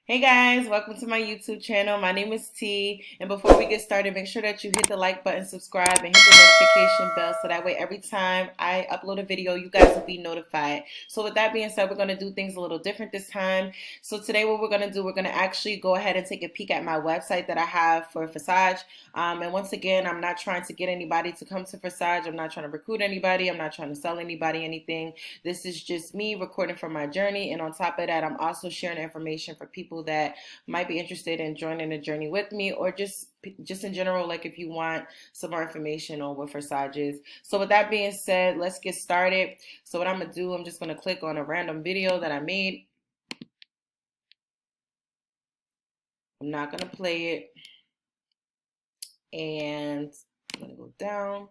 Hey guys, welcome to my YouTube channel. My name is T, and before we get started, make sure that you hit the like button, subscribe, and hit the notification bell so that way every time I upload a video, you guys will be notified. So with that being said, we're going to do things a little different this time. So today what we're going to do, we're going to actually go ahead and take a peek at my website that I have for Forsage. And once again, I'm not trying to get anybody to come to Forsage. I'm not trying to recruit anybody. I'm not trying to sell anybody anything. This is just me recording from my journey. And on top of that, I'm also sharing information for people that might be interested in joining the journey with me, or just in general, like if you want some more information on what Forsage is. So with that being said, let's get started. So what I'm gonna do, I'm just gonna click on a random video that I made. I'm not gonna play it, and I'm gonna go down,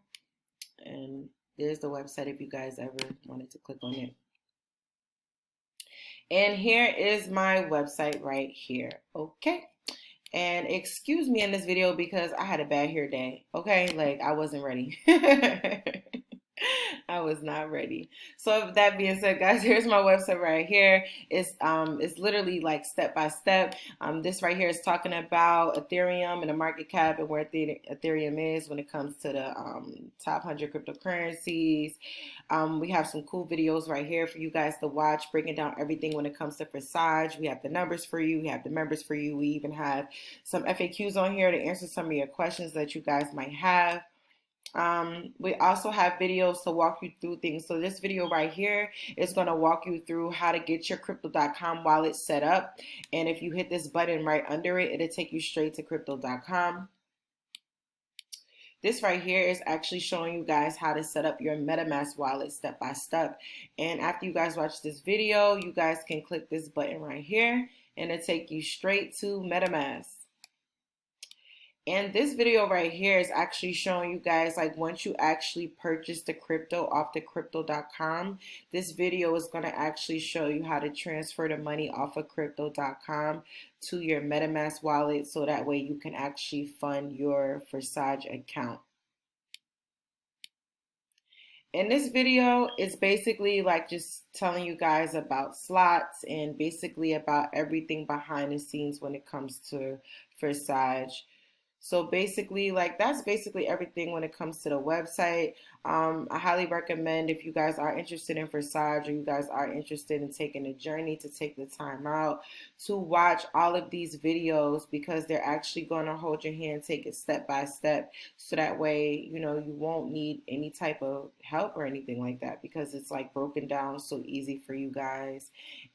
and there's the website if you guys ever wanted to click on it. And here is my website right here. Okay. And excuse me in this video because I had a bad hair day. Okay. Like I wasn't ready. I was not ready. So with that being said, guys, here's my website right here. It's literally like step by step. This right here is talking about Ethereum and the market cap and where Ethereum is when it comes to the top 100 cryptocurrencies. We have some cool videos right here for you guys to watch, breaking down everything when it comes to Forsage. We have the numbers for you. We have the members for you. We even have some FAQs on here to answer some of your questions that you guys might have. We also have videos to walk you through things. So this video right here is going to walk you through how to get your crypto.com wallet set up. And if you hit this button right under it, it'll take you straight to crypto.com. This right here is actually showing you guys how to set up your MetaMask wallet step by step. And after you guys watch this video, you guys can click this button right here and it'll take you straight to MetaMask. And this video right here is actually showing you guys, like, once you actually purchase the crypto off the crypto.com, this video is going to actually show you how to transfer the money off of crypto.com to your MetaMask wallet, so that way you can actually fund your Forsage account. In this video, it's basically like just telling you guys about slots and basically about everything behind the scenes when it comes to Forsage. So basically, like, that's basically everything when it comes to the website. I highly recommend, if you guys are interested in Forsage, or you guys are interested in taking a journey, to take the time out to watch all of these videos, because they're actually going to hold your hand, take it step by step, so that way, you know, you won't need any type of help or anything like that, because it's like broken down so easy for you guys.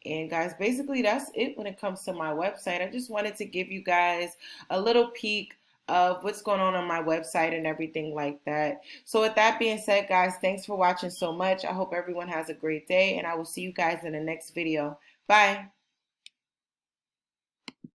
And guys, basically that's it when it comes to my website. I just wanted to give you guys a little peek of what's going on my website and everything like that. So with that being said, guys, thanks for watching so much. I hope everyone has a great day, and I will see you guys in the next video. Bye.